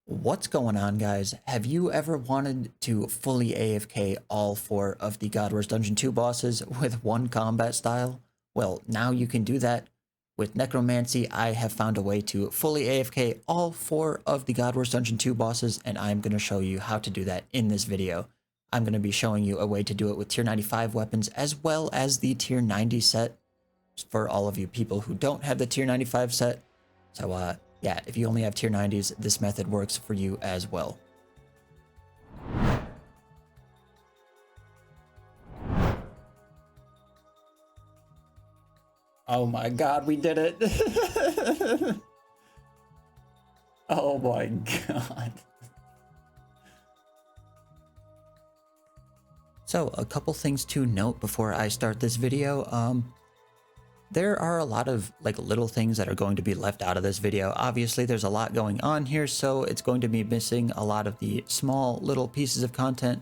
What's going on, guys? Have you ever wanted to fully AFK all 4 of the God Wars Dungeon 2 bosses with one combat style? Well, now you can do that. With Necromancy, I have found a way to fully AFK all 4 of the God Wars Dungeon 2 bosses, and I'm going to show you how to do that in this video. I'm going to be showing you a way to do it with tier 95 weapons, as well as the tier 90 set, for all of you people who don't have the tier 95 set. So, yeah, if you only have tier 90s, this method works for you as well. Oh my god, we did it! Oh my god. So, a couple things to note before I start this video. There are a lot of little things that are going to be left out of this video. Obviously, there's a lot going on here, so it's going to be missing a lot of the small little pieces of content.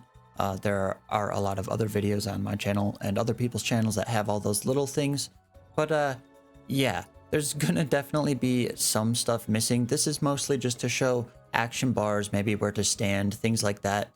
There are a lot of other videos on my channel and other people's channels that have all those little things. But yeah, there's gonna definitely be some stuff missing. This is mostly just to show action bars, maybe where to stand, things like that.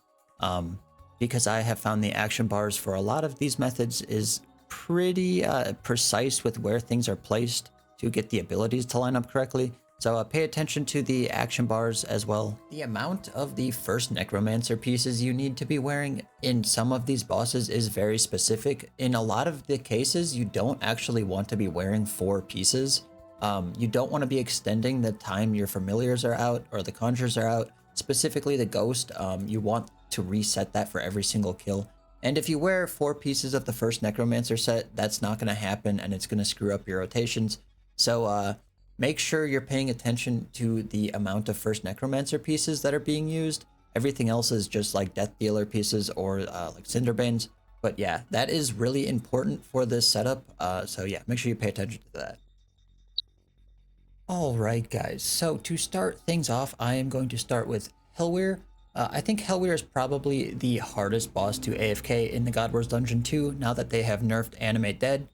Because I have found the action bars for a lot of these methods is pretty precise with where things are placed to get the abilities to line up correctly. So pay attention to the action bars as well. The amount of the first Necromancer pieces you need to be wearing in some of these bosses is very specific. In a lot of the cases, you don't actually want to be wearing 4 pieces. You don't want to be extending the time your familiars are out or the conjures are out. Specifically the ghost, you want to reset that for every single kill. And if you wear 4 pieces of the first Necromancer set, that's not going to happen and it's going to screw up your rotations. So make sure you're paying attention to the amount of first Necromancer pieces that are being used. Everything else is just like Death Dealer pieces or like Cinderbanes. But yeah, that is really important for this setup. So yeah, make sure you pay attention to that. Alright guys, so to start things off, I am going to start with Helwyr. I think Helwyr is probably the hardest boss to AFK in the God Wars Dungeon 2 now that they have nerfed Animate Dead.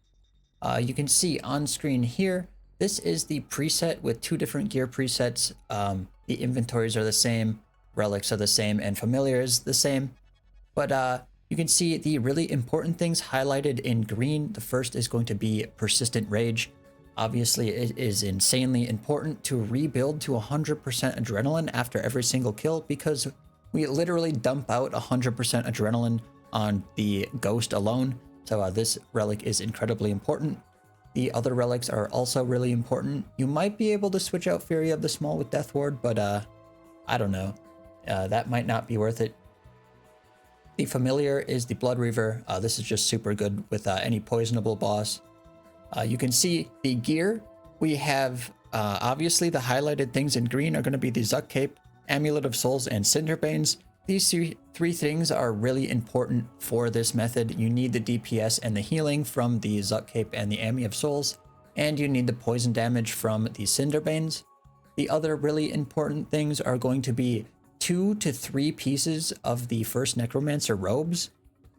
You can see on screen here, this is the preset with 2 different gear presets. The inventories are the same, relics are the same, and familiar is the same. But you can see the really important things highlighted in green. The first is going to be Persistent Rage. Obviously, it is insanely important to rebuild to 100% adrenaline after every single kill because we literally dump out 100% adrenaline on the ghost alone. So this relic is incredibly important. The other relics are also really important. You might be able to switch out Fury of the Small with Death Ward, but I don't know. That might not be worth it. The familiar is the Blood Reaver. This is just super good with any poisonable boss. You can see the gear. We have, obviously, the highlighted things in green are going to be the Zuck Cape, Amulet of Souls, and Cinderbanes. These three things are really important for this method. You need the DPS and the healing from the Zuck Cape and the Amulet of Souls, and you need the poison damage from the Cinderbanes. The other really important things are going to be 2 to 3 pieces of the first Necromancer robes.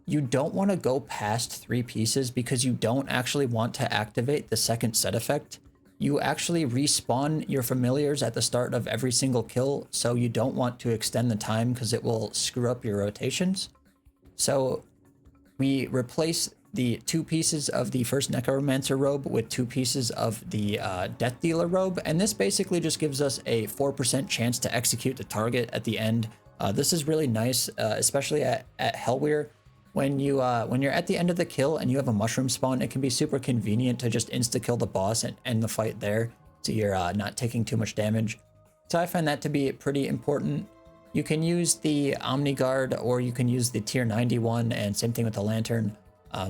You don't want to go past 3 pieces because you don't actually want to activate the second set effect. You actually respawn your familiars at the start of every single kill, so you don't want to extend the time because it will screw up your rotations. So we replace the 2 pieces of the first Necromancer robe with 2 pieces of the Death Dealer robe, and this basically just gives us a 4% chance to execute the target at the end. This is really nice, especially at Helwyr. When you're at the end of the kill and you have a mushroom spawn, it can be super convenient to just insta-kill the boss and end the fight there, so you're not taking too much damage. So I find that to be pretty important. You can use the Omni Guard or you can use the tier 91, and same thing with the Lantern.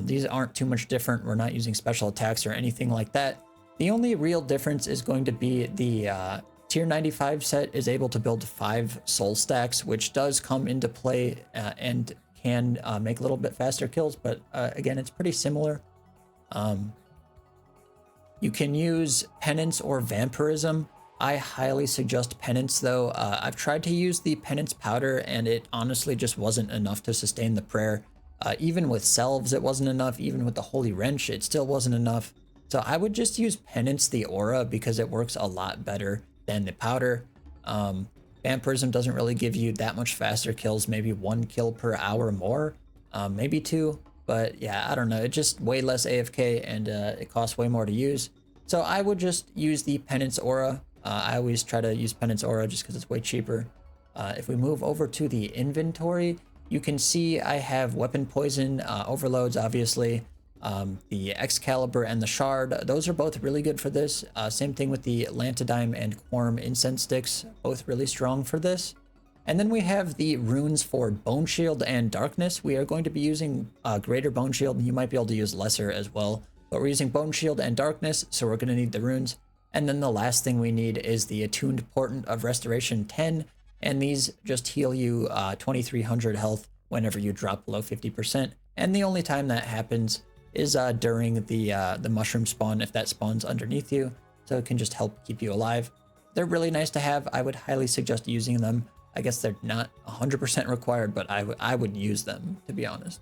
These aren't too much different. We're not using special attacks or anything like that. The only real difference is going to be the tier 95 set is able to build 5 soul stacks, which does come into play and can make a little bit faster kills, but again, it's pretty similar. You can use Penance or Vampirism. I highly suggest Penance though. I've tried to use the Penance powder and it honestly just wasn't enough to sustain the prayer. Even with Selves, it wasn't enough. Even with the Holy Wrench, it still wasn't enough. So I would just use Penance the Aura because it works a lot better than the powder. Vampirism doesn't really give you that much faster kills, maybe 1 kill per hour more, maybe 2. But yeah, I don't know, it's just way less AFK and it costs way more to use. So I would just use the Penance Aura. I always try to use Penance Aura just because it's way cheaper. If we move over to the inventory, you can see I have Weapon Poison, Overloads obviously, the Excalibur and the Shard. Those are both really good for this. Same thing with the Lantidime and Quorum Incense Sticks, both really strong for this. And then we have the runes for Bone Shield and Darkness. We are going to be using Greater Bone Shield. You might be able to use Lesser as well, but we're using Bone Shield and Darkness, so we're going to need the runes. And then the last thing we need is the Attuned Portent of Restoration 10, and these just heal you 2300 health whenever you drop below 50%. And the only time that happens is during the mushroom spawn, if that spawns underneath you, so it can just help keep you alive. They're really nice to have. I would highly suggest using them. I guess they're not 100% required, but I would use them, to be honest.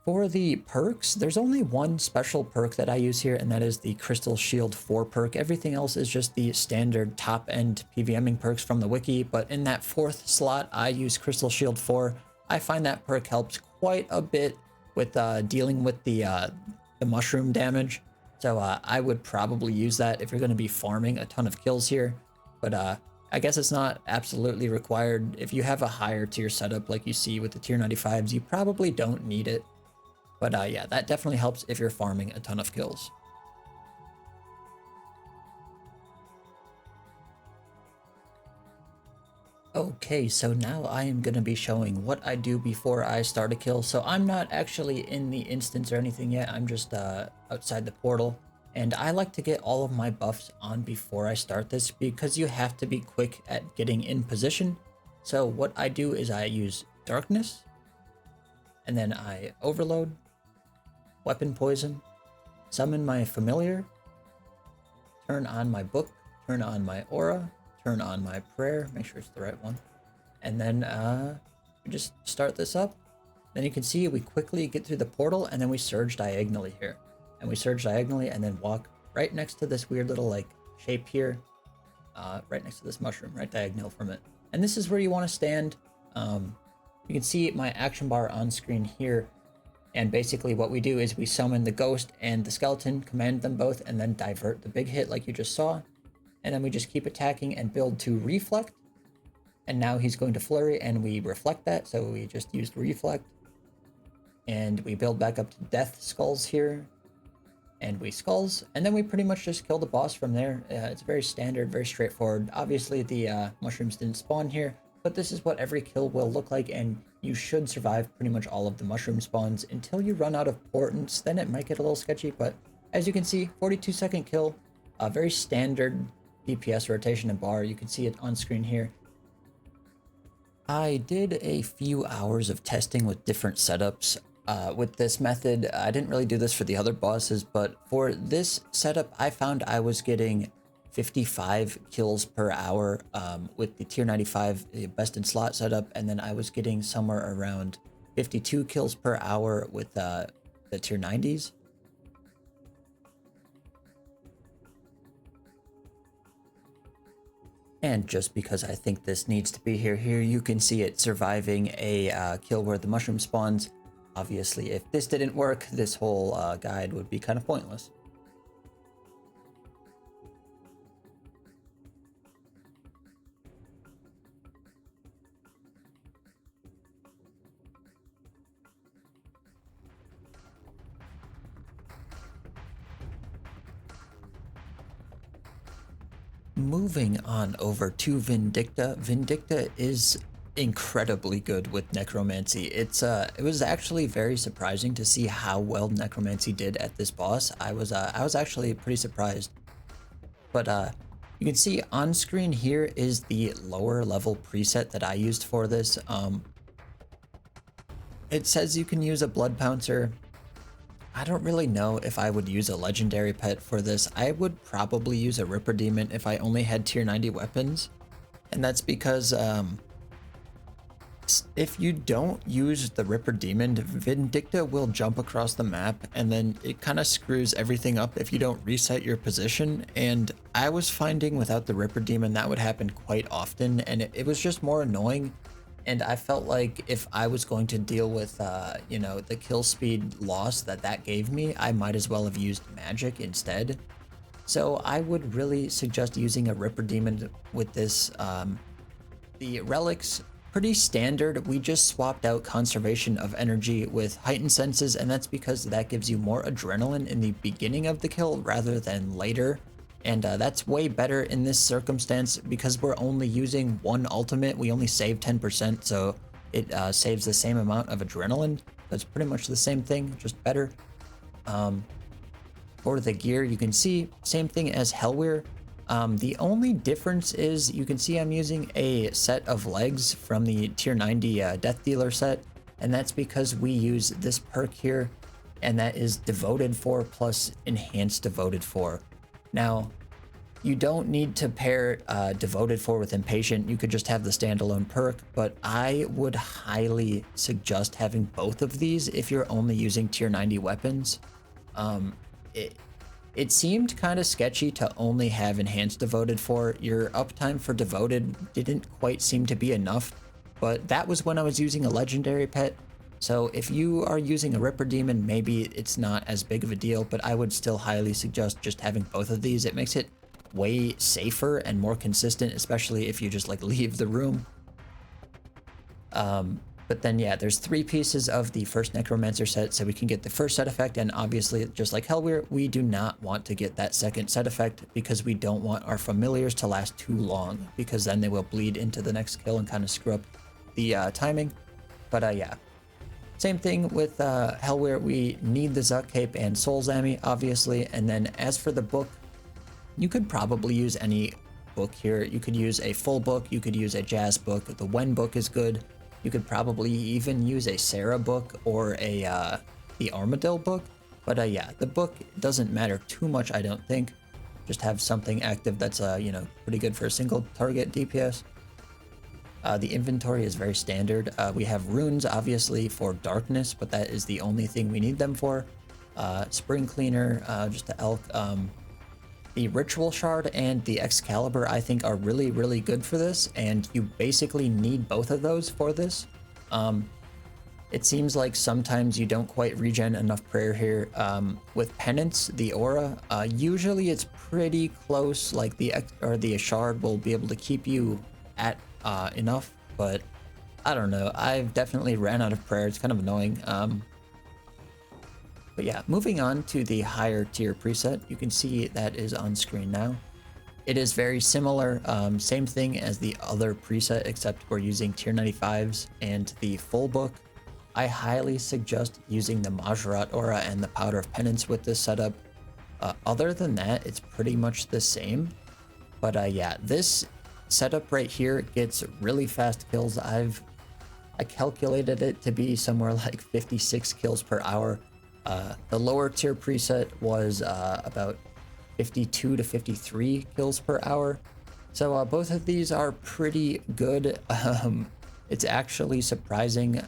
For the perks, there's only one special perk that I use here, and that is the Crystal Shield 4 perk. Everything else is just the standard top-end PVMing perks from the wiki, but in that 4th slot, I use Crystal Shield 4. I find that perk helps quite a bit with dealing with the mushroom damage. So I would probably use that if you're going to be farming a ton of kills here. But I guess it's not absolutely required. If you have a higher tier setup like you see with the tier 95s, you probably don't need it. But yeah, that definitely helps if you're farming a ton of kills. Okay, so now I am going to be showing what I do before I start a kill. So I'm not actually in the instance or anything yet. I'm just outside the portal. And I like to get all of my buffs on before I start this because you have to be quick at getting in position. So what I do is I use Darkness, and then I Overload, Weapon Poison, summon my Familiar, turn on my Book, turn on my Aura, turn on my Prayer, make sure it's the right one, and then we just start this up. Then you can see we quickly get through the portal, and then we surge diagonally here. And we surge diagonally and then walk right next to this weird little like shape here, right next to this mushroom, right diagonal from it. And this is where you want to stand. You can see my action bar on screen here. And basically what we do is we summon the ghost and the skeleton, command them both, and then divert the big hit like you just saw. And then we just keep attacking and build to reflect. And now he's going to flurry and we reflect that. So we just used reflect. And we build back up to death skulls here. And we skulls, and then we pretty much just kill the boss from there. It's very standard, very straightforward. Obviously the mushrooms didn't spawn here, but this is what every kill will look like, and you should survive pretty much all of the mushroom spawns until you run out of portents. Then it might get a little sketchy, but as you can see, 42-second kill, a very standard DPS rotation and bar. You can see it on screen here. I did a few hours of testing with different setups. With this method, I didn't really do this for the other bosses, but for this setup, I found I was getting 55 kills per hour with the tier 95 best in slot setup, and then I was getting somewhere around 52 kills per hour with the tier 90s. And just because I think this needs to be here you can see it surviving a kill where the mushroom spawns. Obviously, if this didn't work, this whole guide would be kind of pointless. Moving on over to Vindicta. Vindicta is incredibly good with Necromancy. It was actually very surprising to see how well Necromancy did at this boss. I was actually pretty surprised. But you can see on screen here is the lower level preset that I used for this. It says you can use a Blood Pouncer. I don't really know if I would use a legendary pet for this. I would probably use a Ripper Demon if I only had tier 90 weapons. And that's because If you don't use the Ripper Demon, Vindicta will jump across the map, and then it kind of screws everything up if you don't reset your position. And I was finding without the Ripper Demon that would happen quite often, and it was just more annoying. And I felt like if I was going to deal with, you know, the kill speed loss that gave me, I might as well have used magic instead. So I would really suggest using a Ripper Demon with this. The relics, pretty standard. We just swapped out conservation of energy with heightened senses, and that's because that gives you more adrenaline in the beginning of the kill rather than later. And that's way better in this circumstance because we're only using one ultimate. We only save 10%, so it saves the same amount of adrenaline. That's pretty much the same thing, just better. For the gear, you can see same thing as Helwyr. The only difference is you can see I'm using a set of legs from the tier 90 Death Dealer set, and that's because we use this perk here, and that is Devoted 4 plus Enhanced Devoted 4. Now, you don't need to pair Devoted 4 with Impatient. You could just have the standalone perk, but I would highly suggest having both of these if you're only using tier 90 weapons. It seemed kind of sketchy to only have Enhanced Devoted 4. Your uptime for Devoted didn't quite seem to be enough, but that was when I was using a legendary pet. So if you are using a Ripper Demon, maybe it's not as big of a deal, but I would still highly suggest just having both of these. It makes it way safer and more consistent, especially if you just like leave the room. But then yeah, there's 3 pieces of the first Necromancer set, so we can get the first set effect, and obviously just like Helwyr, we do not want to get that second set effect because we don't want our familiars to last too long, because then they will bleed into the next kill and kind of screw up the timing. But yeah, same thing with Helwyr. We need the Zuck Cape and Soul Zami, obviously, and then as for the book, you could probably use any book here. You could use a full book, you could use a jazz book, the Wen book is good. You could probably even use a Sarah book or a the Armadillo book. But yeah, the book doesn't matter too much, I don't think. Just have something active that's you know, pretty good for a single target DPS. The inventory is very standard. We have runes obviously for darkness, but that is the only thing we need them for. Spring Cleaner, just the elk. The Ritual Shard and the Excalibur I think are really, really good for this, and you basically need both of those for this. It seems like sometimes you don't quite regen enough prayer here. With Penance, the aura, usually it's pretty close, like the Shard will be able to keep you at enough, but I don't know. I've definitely ran out of prayer. It's kind of annoying. But yeah, moving on to the higher tier preset, you can see that is on screen now. It is very similar, same thing as the other preset, except we're using tier 95s and the full book. I highly suggest using the Majorat Aura and the Powder of Penance with this setup. Other than that, it's pretty much the same. But yeah, this setup right here gets really fast kills. I calculated it to be somewhere like 56 kills per hour. The lower tier preset was about 52 to 53 kills per hour. So both of these are pretty good. It's actually surprising.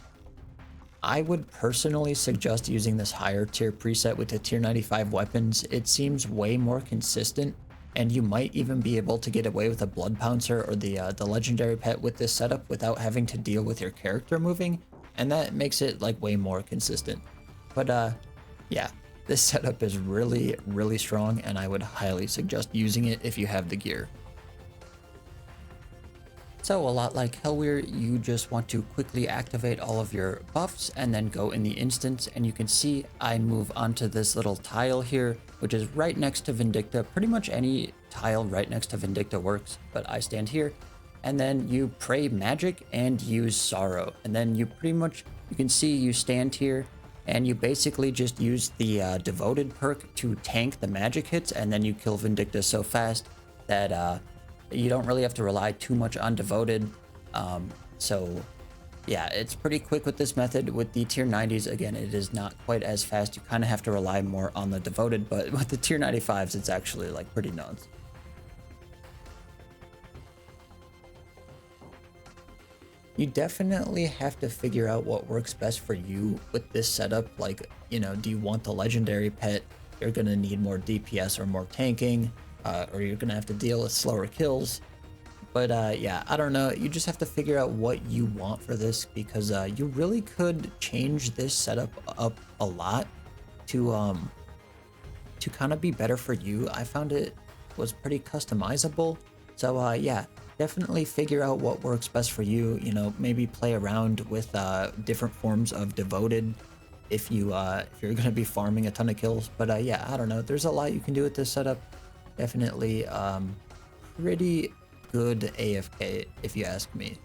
I would personally suggest using this higher tier preset with the tier 95 weapons. It seems way more consistent, and you might even be able to get away with a Blood Pouncer or the legendary pet with this setup without having to deal with your character moving, and that makes it like way more consistent. But yeah, this setup is really, really strong, and I would highly suggest using it if you have the gear. So a lot like Helwyr, you just want to quickly activate all of your buffs and then go in the instance, and you can see I move onto this little tile here, which is right next to Vindicta. Pretty much any tile right next to Vindicta works, but I stand here, and then you pray magic and use sorrow, and then you can see you stand here, and you basically just use the devoted perk to tank the magic hits, and then you kill Vindicta so fast that you don't really have to rely too much on devoted. So yeah, it's pretty quick with this method. With the tier 90s, again, it is not quite as fast. You kind of have to rely more on the devoted, but with the tier 95s, it's actually like pretty nuts. You definitely have to figure out what works best for you with this setup. Like, you know, do you want the legendary pet? You're gonna need more DPS or more tanking, or you're gonna have to deal with slower kills. But yeah, I don't know. You just have to figure out what you want for this, because you really could change this setup up a lot to kind of be better for you. I found it was pretty customizable. So yeah, definitely figure out what works best for you. You know, maybe play around with different forms of devoted if you're gonna be farming a ton of kills. But yeah, I don't know. There's a lot you can do with this setup. Definitely pretty good AFK if you ask me.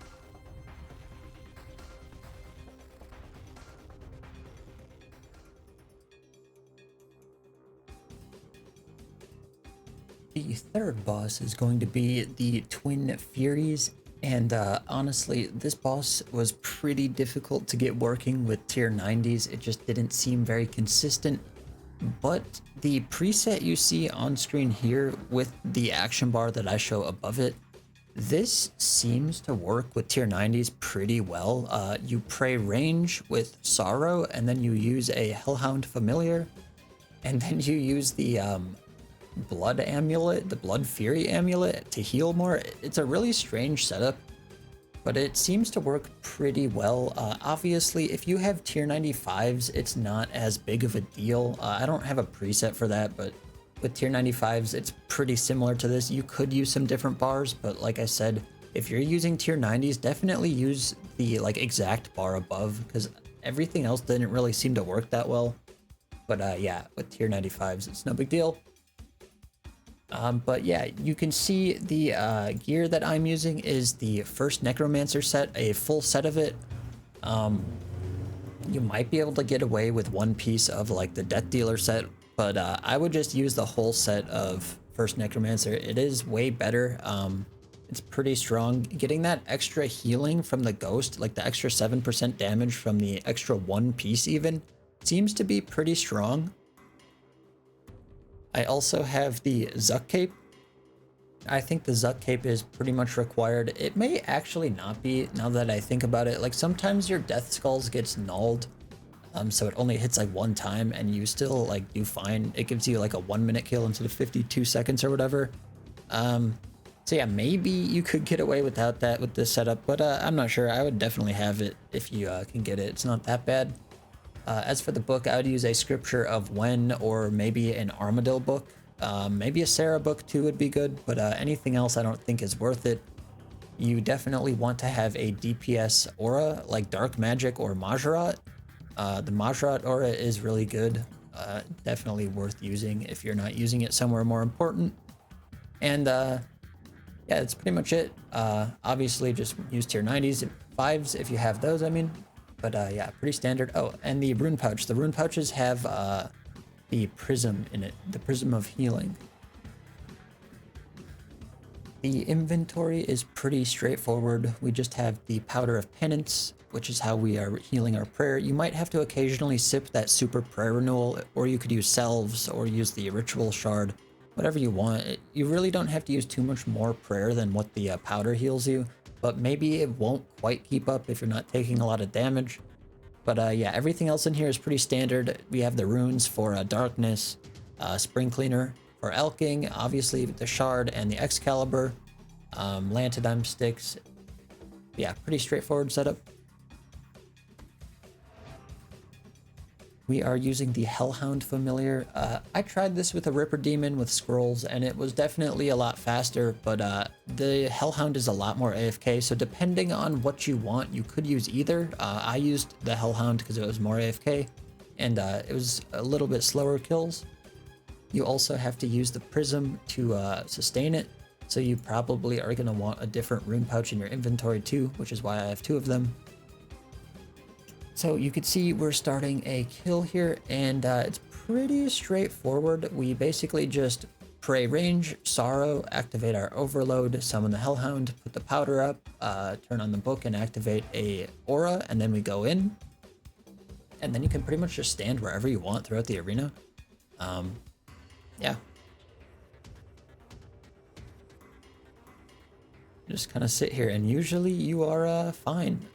The third boss is going to be the Twin Furies, and honestly, this boss was pretty difficult to get working with tier 90s. It just didn't seem very consistent, but the preset you see on screen here with the action bar that I show above it, this seems to work with tier 90s pretty well. You pray range with Sorrow, and then you use a Hellhound Familiar, and then you use the Blood Amulet, the Blood Fury Amulet, to heal more. It's a really strange setup, but it seems to work pretty well. Obviously, if you have tier 95s, it's not as big of a deal. I don't have a preset for that, but with tier 95s, it's pretty similar to this. You could use some different bars, but like I said, if you're using tier 90s, definitely use the like exact bar above, because everything else didn't really seem to work that well. But yeah, with tier 95s, it's no big deal. But yeah, you can see the gear that I'm using is the first Necromancer set, a full set of it. You might be able to get away with one piece of like the Death Dealer set, but I would just use the whole set of first Necromancer. It is way better. It's pretty strong. Getting that extra healing from the Ghost, like the extra 7% damage from the extra one piece even, seems to be pretty strong. I also have the Zuck Cape. I think the Zuck Cape is pretty much required. It may actually not be, now that I think about it. Like sometimes your Death Skulls gets nulled, so it only hits like one time and you still like do fine. It gives you like a 1 minute kill instead of 52 seconds or whatever. So yeah, maybe you could get away without that with this setup, but I'm not sure. I would definitely have it if you can get it. It's not that bad. As for the book, I would use a Scripture of When, or maybe an Armadillo book. Maybe a Sarah book too would be good, but anything else I don't think is worth it. You definitely want to have a DPS aura like Dark Magic or Majorat. The Majorat aura is really good. Definitely worth using if you're not using it somewhere more important. And yeah, that's pretty much it. Obviously, just use tier 90s, 5s if you have those, I mean. But yeah, pretty standard. Oh, and the rune pouch. The rune pouches have the prism in it, the prism of healing. The inventory is pretty straightforward. We just have the powder of penance, which is how we are healing our prayer. You might have to occasionally sip that super prayer renewal, or you could use salves or use the ritual shard, whatever you want. You really don't have to use too much more prayer than what the powder heals you. But maybe it won't quite keep up if you're not taking a lot of damage. But yeah, everything else in here is pretty standard. We have the runes for darkness, spring cleaner for elking, obviously the shard and the Excalibur, Lantidime sticks. Yeah, pretty straightforward setup. We are using the Hellhound Familiar. I tried this with a Ripper Demon with scrolls, and it was definitely a lot faster, but the Hellhound is a lot more AFK, so depending on what you want, you could use either. I used the Hellhound because it was more AFK, and it was a little bit slower kills. You also have to use the Prism to sustain it, so you probably are going to want a different rune pouch in your inventory too, which is why I have 2 of them. So you can see we're starting a kill here, and it's pretty straightforward. We basically just pray range, sorrow, activate our overload, summon the Hellhound, put the powder up, turn on the book and activate a aura, and then we go in. And then you can pretty much just stand wherever you want throughout the arena. Yeah. Just kind of sit here, and usually you are fine.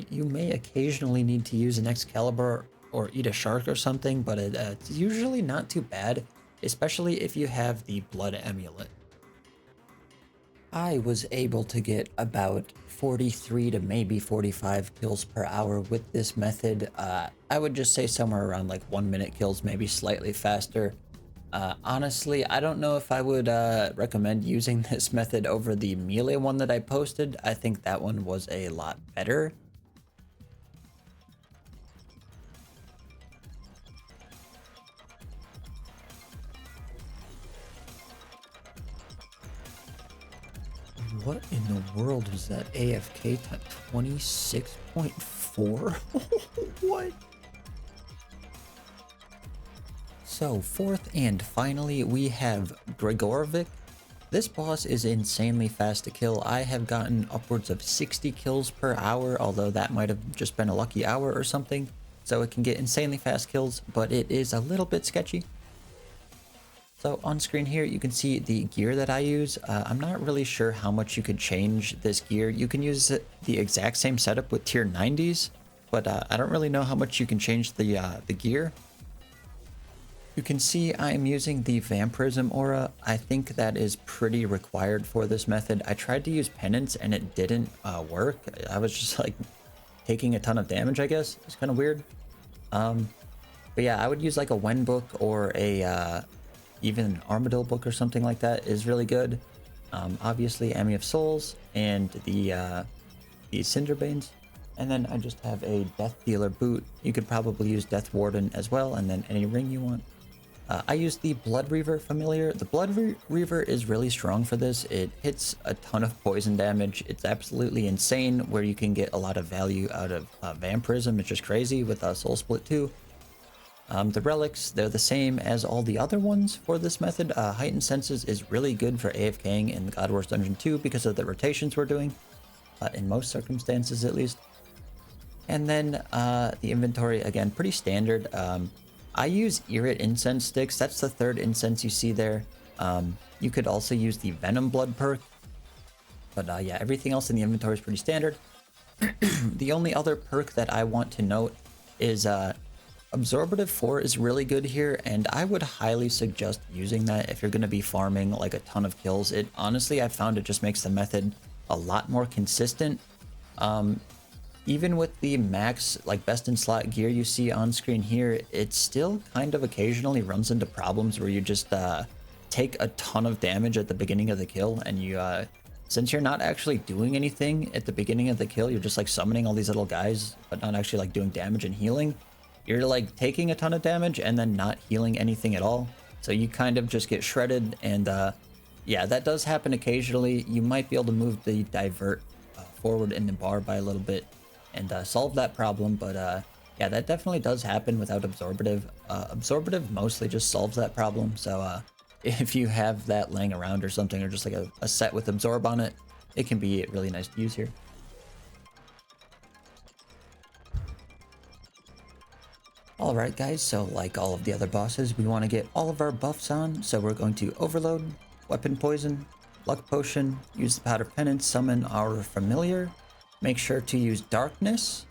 You may occasionally need to use an Excalibur or eat a shark or something, but it's usually not too bad, especially if you have the blood amulet. I was able to get about 43 to maybe 45 kills per hour with this method. I would just say somewhere around like 1 minute kills, maybe slightly faster. Honestly, I don't know if I would recommend using this method over the melee one that I posted. I think that one was a lot better. What in the world was that AFK time? 26.4? What? So fourth and finally, we have Gregorovic. This boss is insanely fast to kill. I have gotten upwards of 60 kills per hour, although that might have just been a lucky hour or something. So it can get insanely fast kills, but it is a little bit sketchy. So on screen here, you can see the gear that I use. I'm not really sure how much you could change this gear. You can use the exact same setup with tier 90s, but I don't really know how much you can change the gear. You can see I am using the Vampirism aura. I think that is pretty required for this method. I tried to use Penance and it didn't work. I was just like taking a ton of damage, I guess. It's kind of weird. But yeah, I would use like a Wen book or a even an Armadillo book or something like that is really good. Obviously, Ami of Souls and the Cinderbanes. And then I just have a Death Dealer boot. You could probably use Death Warden as well, and then any ring you want. I use the Blood Reaver familiar. The Blood Reaver is really strong for this. It hits a ton of poison damage. It's absolutely insane where you can get a lot of value out of Vampirism. It's just crazy with Soul Split too. The relics, they're the same as all the other ones for this method. Heightened Senses is really good for AFKing in God Wars Dungeon 2 because of the rotations we're doing, in most circumstances at least. And then the inventory, again, pretty standard. I use Irrit Incense Sticks. That's the third incense you see there. You could also use the Venom Blood perk. But yeah, everything else in the inventory is pretty standard. The only other perk that I want to note is Absorbative 4 is really good here, and I would highly suggest using that if you're going to be farming like a ton of kills. It honestly, I found it just makes the method a lot more consistent. Even with the max, like best in slot gear you see on screen here, it still kind of occasionally runs into problems where you just take a ton of damage at the beginning of the kill, and you since you're not actually doing anything at the beginning of the kill, you're just like summoning all these little guys, but not actually like doing damage and healing. You're like taking a ton of damage and then not healing anything at all. So you kind of just get shredded, and yeah, that does happen occasionally. You might be able to move the divert forward in the bar by a little bit and solve that problem, but yeah, that definitely does happen without Absorbative. Absorbative mostly just solves that problem, so if you have that laying around or something, or just like a set with Absorb on it, it can be really nice to use here. Alright guys, so like all of the other bosses, we want to get all of our buffs on, so we're going to Overload, Weapon Poison, Luck Potion, use the Powder Penance, summon our Familiar, make sure to use Darkness,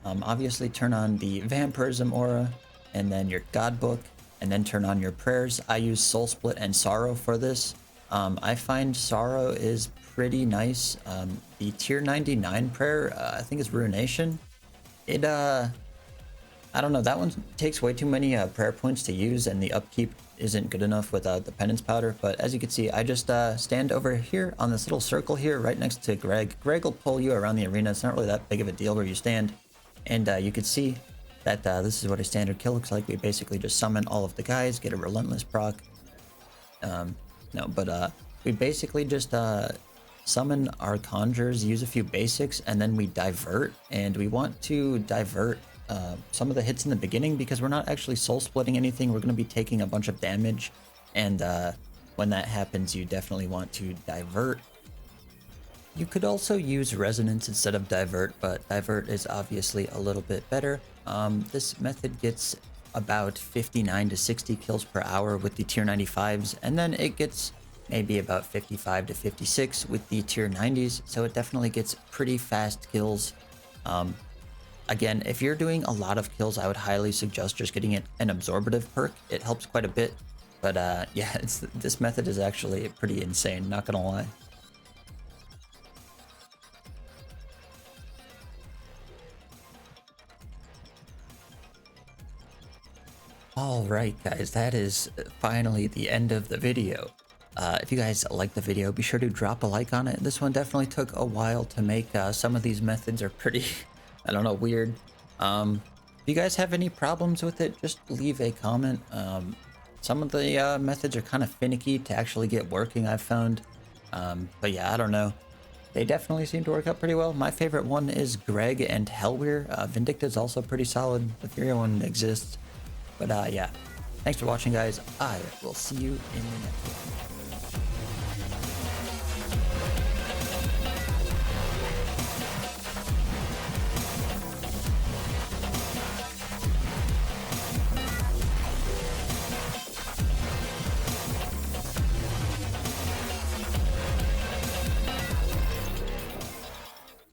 obviously turn on the Vampirism aura, and then your God Book, and then turn on your prayers. I use Soul Split and Sorrow for this. I find Sorrow is pretty nice. The tier 99 prayer, I think is Ruination. It, I don't know, that one takes way too many prayer points to use, and the upkeep isn't good enough with the penance powder. But as you can see, I just stand over here on this little circle here right next to Greg. Greg will pull you around the arena. It's not really that big of a deal where you stand. And you can see that this is what a standard kill looks like. We basically just summon all of the guys, get a relentless proc. We basically just summon our conjures, use a few basics, and then we divert. And we want to divert some of the hits in the beginning because we're not actually soul splitting anything. We're going to be taking a bunch of damage, and when that happens, you definitely want to divert. You could also use resonance instead of divert, but divert is obviously a little bit better. This method gets about 59 to 60 kills per hour with the tier 95s, and then it gets maybe about 55 to 56 with the tier 90s, so it definitely gets pretty fast kills. Again, if you're doing a lot of kills, I would highly suggest just getting an absorbative perk. It helps quite a bit, but yeah, this method is actually pretty insane, not gonna lie. Alright guys, that is finally the end of the video. If you guys liked the video, be sure to drop a like on it. This one definitely took a while to make. Some of these methods are pretty, I don't know, weird. If you guys have any problems with it, just leave a comment. Some of the methods are kind of finicky to actually get working, I've found. But yeah, I don't know. They definitely seem to work out pretty well. My favorite one is Greg and Helwyr. Vindicta is also pretty solid. The Fury one exists. But yeah, thanks for watching, guys. I will see you in the next one.